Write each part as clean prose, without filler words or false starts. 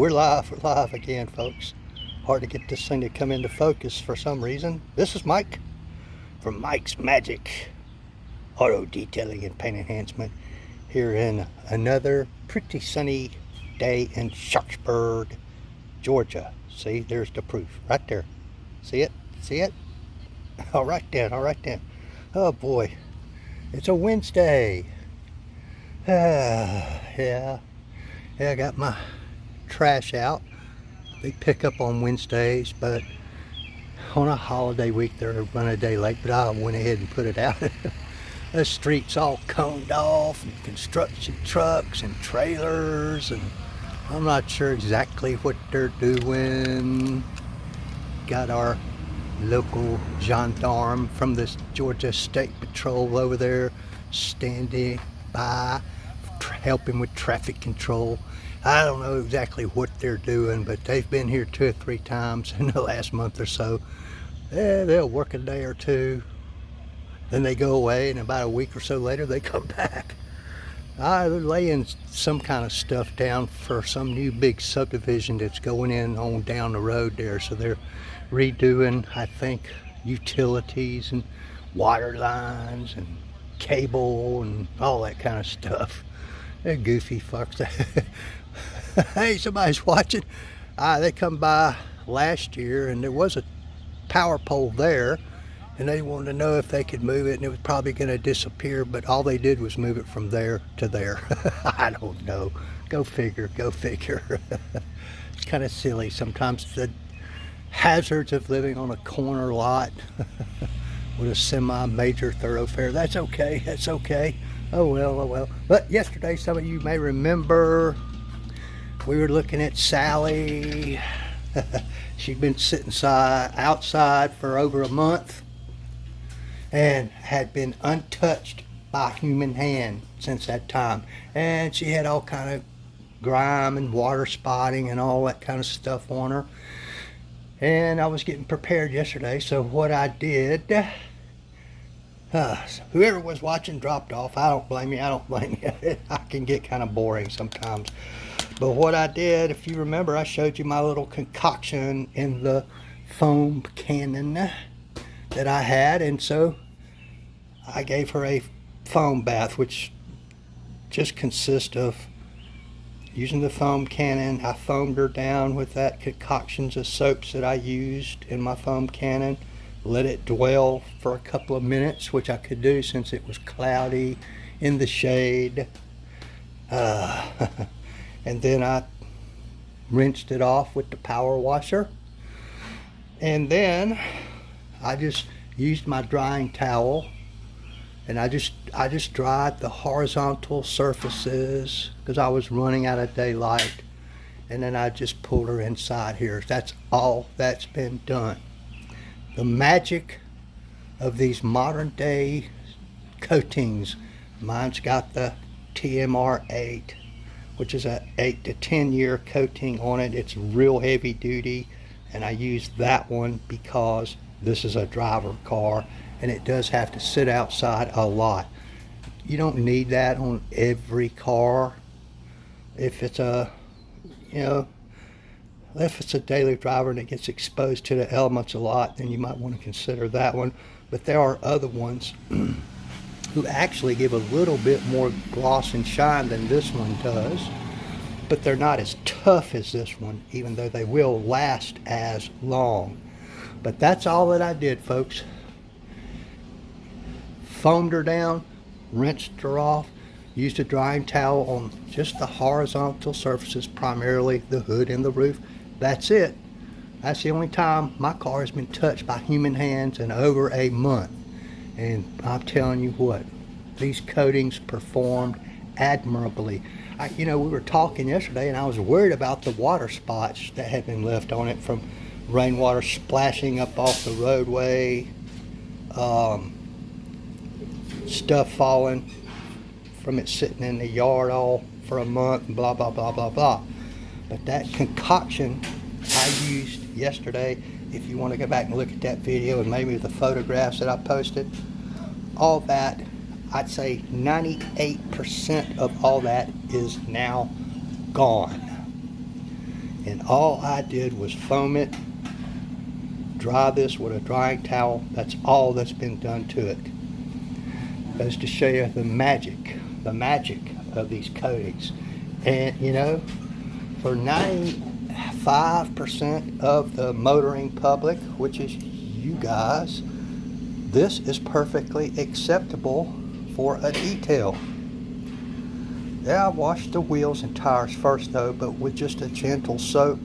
We're live again, folks. Hard to get this thing to come into focus for some reason. This is Mike from Mike's Magic Auto Detailing and Paint Enhancement here in another pretty sunny day in Sharpsburg, Georgia. See, there's the proof right there. See it? See it? All right then, all right then. Oh boy, it's a Wednesday. Yeah, I got my trash out. They pick up on Wednesdays, but on a holiday week they're running a day late, but I went ahead and put it out. The streets all coned off, and construction trucks and trailers, and I'm not sure exactly what they're doing. Got our local gendarme from the Georgia State Patrol over there standing by, helping with traffic control. I don't know exactly what they're doing, but they've been here 2 or 3 times in the last month or so. They'll work a day or two, then they go away, and about a week or so later they come back. They're laying some kind of stuff down for some new big subdivision that's going in on down the road there. So they're redoing, I think, utilities and water lines and cable and all that kind of stuff. They're goofy fucks. Hey, somebody's watching. They come by last year and there was a power pole there, and they wanted to know if they could move it, and it was probably going to disappear, but all they did was move it from there to there. I don't know. Go figure, go figure. It's kind of silly sometimes, the hazards of living on a corner lot with a semi-major thoroughfare. That's okay, that's okay. Oh well, oh well. But yesterday, some of you may remember, we were looking at Sally. She'd been sitting outside for over a month and had been untouched by human hand since that time. And she had all kind of grime and water spotting and all that kind of stuff on her. And I was getting prepared yesterday, so what I did, whoever was watching dropped off. I don't blame you, I don't blame you. I can get kind of boring sometimes. But what I did, if you remember, I showed you my little concoction in the foam cannon that I had, and so I gave her a foam bath, which just consists of using the foam cannon. I foamed her down with that concoctions of soaps that I used in my foam cannon, let it dwell for a couple of minutes, which I could do since it was cloudy in the shade. And then I rinsed it off with the power washer, and then I just used my drying towel, and I just dried the horizontal surfaces because I was running out of daylight, and then I just pulled her inside here. That's all that's been done. The magic of these modern day coatings. Mine's got the TMR 8, which is a 8 to 10 year coating on it. It's real heavy duty, and I use that one because this is a driver car and it does have to sit outside a lot. You don't need that on every car. If it's a, if it's a daily driver and it gets exposed to the elements a lot, then you might want to consider that one. But there are other ones who actually give a little bit more gloss and shine than this one does, but they're not as tough as this one, even though they will last as long. But that's all that I did, folks. Foamed her down, rinsed her off, used a drying towel on just the horizontal surfaces, primarily the hood and the roof. That's it. That's the only time my car has been touched by human hands in over a month. And I'm telling you what, these coatings performed admirably. We were talking yesterday, and I was worried about the water spots that had been left on it from rainwater splashing up off the roadway, stuff falling from it sitting in the yard all for a month, and blah, blah, blah, blah, blah. But that concoction I used yesterday, if you want to go back and look at that video and maybe the photographs that I posted, all that, I'd say 98% of all that is now gone. And all I did was foam it, dry this with a drying towel. That's all that's been done to it. Goes to show you the magic of these coatings. And you know, for 95% of the motoring public, which is you guys, this is perfectly acceptable for a detail. Yeah, I washed the wheels and tires first though, but with just a gentle soap.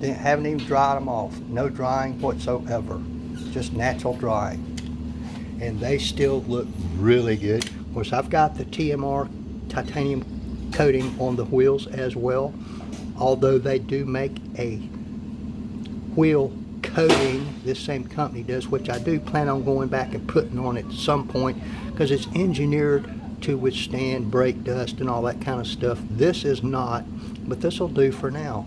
Haven't even dried them off. No drying whatsoever. Just natural drying. And they still look really good. Of course, I've got the TMR titanium coating on the wheels as well. Although they do make a wheel coating, this same company does, which I do plan on going back and putting on at some point because it's engineered to withstand brake dust and all that kind of stuff. This is not, but this will do for now.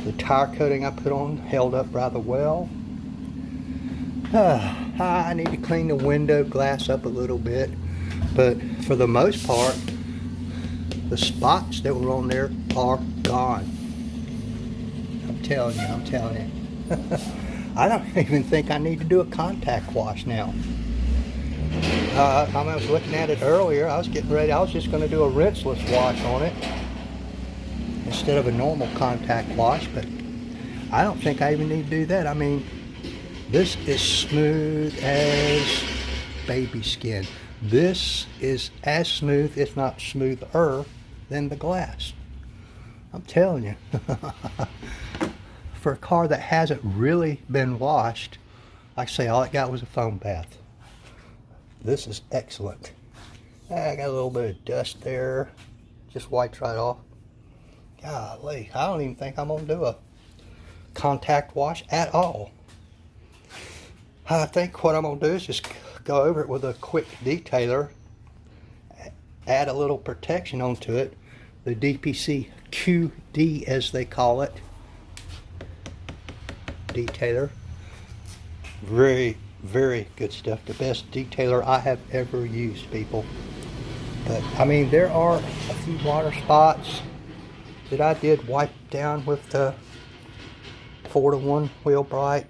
The tire coating I put on held up rather well. I need to clean the window glass up a little bit, but for the most part, the spots that were on there are gone. I'm telling you. I don't even think I need to do a contact wash now. I was looking at it earlier. I was getting ready. I was just going to do a rinseless wash on it instead of a normal contact wash, but I don't think I even need to do that. I mean, this is smooth as baby skin. This is as smooth, if not smoother, than the glass. I'm telling you. For a car that hasn't really been washed, like I say, all it got was a foam bath. This is excellent. I got a little bit of dust there. Just wiped right off. Golly, I don't even think I'm going to do a contact wash at all. I think what I'm going to do is just go over it with a quick detailer, add a little protection onto it, the DPC QD as they call it, detailer. Very, very good stuff. The best detailer I have ever used, people. But I mean, there are a few water spots that I did wipe down with the 4-to-1 wheel bright.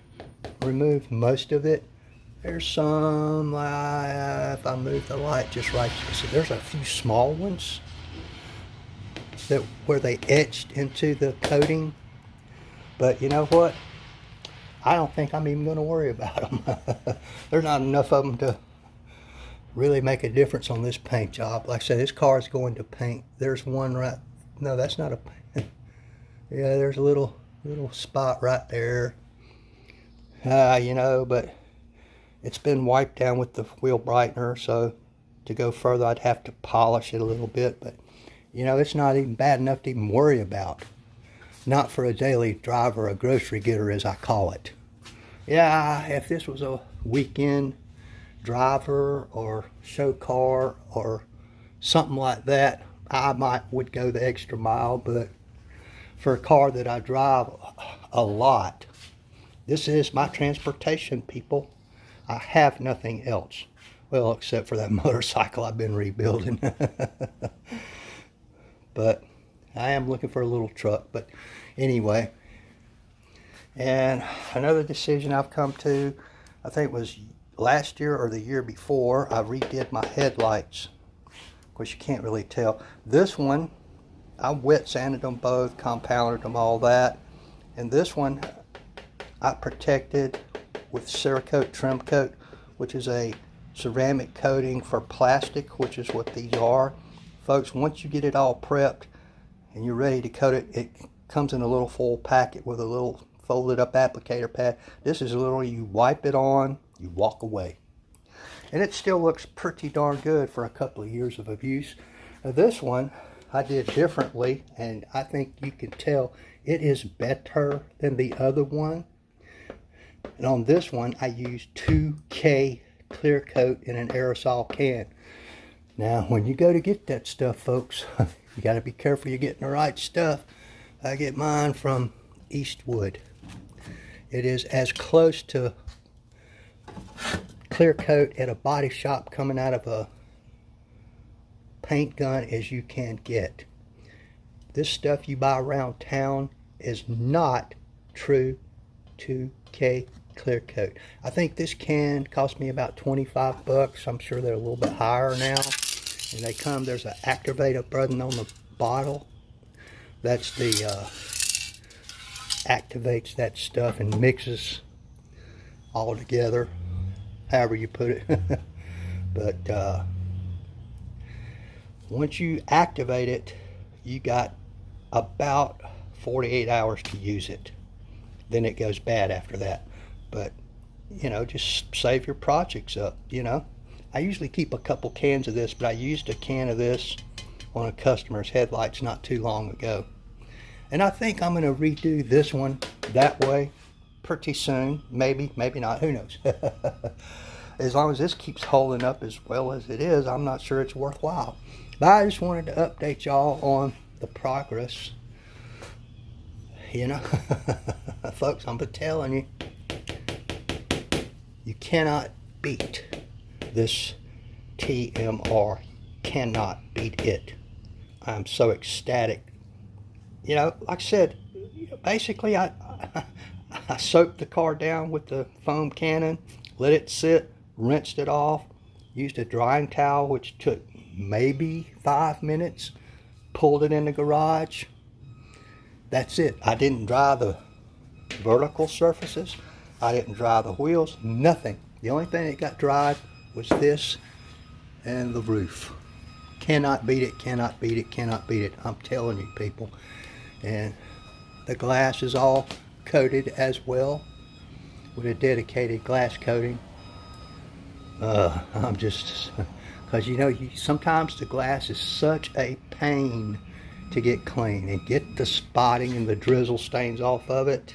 Removed most of it. There's some, if I move the light just right, so there's a few small ones that where they etched into the coating. But you know what? I don't think I'm even going to worry about them. There's not enough of them to really make a difference on this paint job. Like I said, this car is going to paint. There's one right, no, that's not a paint. Yeah, there's a little spot right there. You know, but it's been wiped down with the wheel brightener, so to go further I'd have to polish it a little bit, but you know, it's not even bad enough to even worry about. Not for a daily driver, a grocery getter as I call it. Yeah, if this was a weekend driver or show car or something like that, I would go the extra mile, but for a car that I drive a lot, this is my transportation, people. I have nothing else. Well, except for that motorcycle I've been rebuilding. But I am looking for a little truck. But anyway, and another decision I've come to, I think it was last year or the year before, I redid my headlights. Of course, you can't really tell. This one, I wet sanded them both, compounded them, all that. And this one, I protected with Cerakote Trim Coat, which is a ceramic coating for plastic, which is what these are. Folks, once you get it all prepped and you're ready to coat it, it comes in a little full packet with a little folded up applicator pad. This is literally, you wipe it on, you walk away. And it still looks pretty darn good for a couple of years of abuse. Now this one I did differently, and I think you can tell it is better than the other one. And on this one, I used 2K clear coat in an aerosol can. Now, when you go to get that stuff, folks, you got to be careful you're getting the right stuff. I get mine from Eastwood. It is as close to clear coat at a body shop coming out of a paint gun as you can get. This stuff you buy around town is not true 2K clear coat. I think this can cost me about 25 bucks. I'm sure they're a little bit higher now. And they come, there's an activator button on the bottle. That's the activates that stuff and mixes all together, however you put it. But once you activate it, you got about 48 hours to use it. Then it goes bad after that. But you know, just save your projects up, you know. I usually keep a couple cans of this, but I used a can of this on a customer's headlights not too long ago. And I think I'm going to redo this one that way pretty soon. Maybe, maybe not, who knows. As long as this keeps holding up as well as it is, I'm not sure it's worthwhile. But I just wanted to update y'all on the progress. You know, folks, I'm telling you, you cannot beat this TMR. Cannot beat it. I'm so ecstatic. You know, like I said, basically I soaked the car down with the foam cannon, let it sit, rinsed it off, used a drying towel, which took maybe 5 minutes, pulled it in the garage. That's it. I didn't dry the vertical surfaces. I didn't dry the wheels, nothing. The only thing that got dried was this and the roof. Cannot beat it, cannot beat it, cannot beat it. I'm telling you, people. And the glass is all coated as well with a dedicated glass coating. I'm just, because you know, sometimes the glass is such a pain to get clean and get the spotting and the drizzle stains off of it.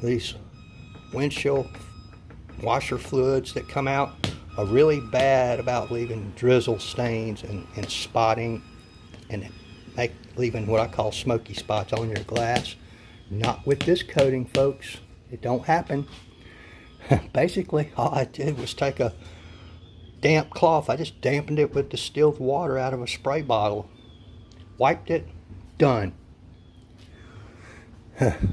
These windshield washer fluids that come out are really bad about leaving drizzle stains and spotting and leaving what I call smoky spots on your glass. Not with this coating, folks. It don't happen. Basically, all I did was take a damp cloth. I just dampened it with distilled water out of a spray bottle. Wiped it. Done.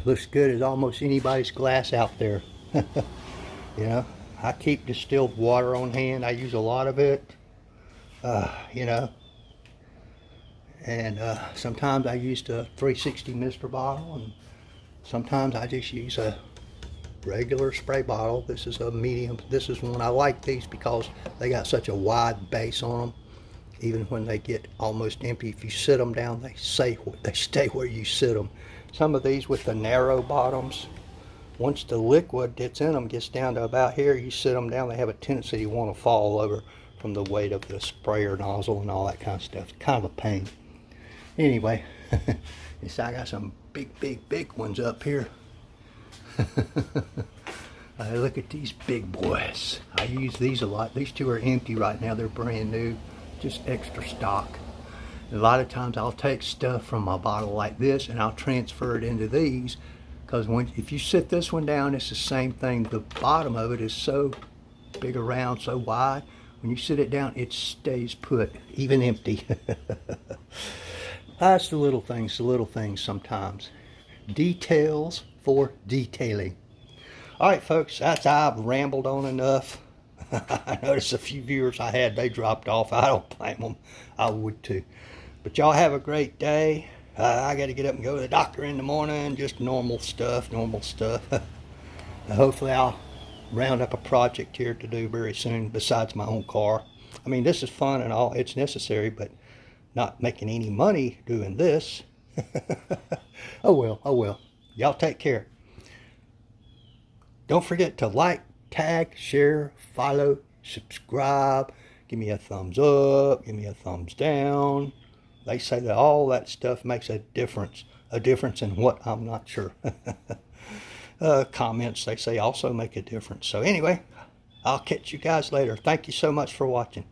Looks good as almost anybody's glass out there. You know, I keep distilled water on hand. I use a lot of it. You know, and sometimes I use the 360 Mr. bottle, and sometimes I just use a regular spray bottle. This is a medium. This is one I like these because they got such a wide base on them. Even when they get almost empty, if you sit them down, they stay where you sit them. Some of these with the narrow bottoms, once the liquid that's in them gets down to about here, you sit them down, they have a tendency to want to fall over from the weight of the sprayer nozzle and all that kind of stuff. It's kind of a pain. Anyway, I got some big ones up here. Look at these big boys. I use these a lot. These two are empty right now. They're brand new, just extra stock. A lot of times I'll take stuff from my bottle like this and I'll transfer it into these, because if you sit this one down, it's the same thing. The bottom of it is so big around, so wide. When you sit it down, it stays put, even empty. That's the little things sometimes. Details for detailing. All right, folks, I've rambled on enough. I noticed a few viewers I had, they dropped off. I don't blame them. I would too. But y'all have a great day. I got to get up and go to the doctor in the morning. Just normal stuff. Hopefully I'll round up a project here to do very soon besides my own car. I mean, this is fun and all. It's necessary, but not making any money doing this. Oh well. Y'all take care. Don't forget to like, tag, share, follow, subscribe. Give me a thumbs up. Give me a thumbs down. They say that all that stuff makes a difference in what, I'm not sure. Comments, they say, also make a difference. So anyway, I'll catch you guys later. Thank you so much for watching.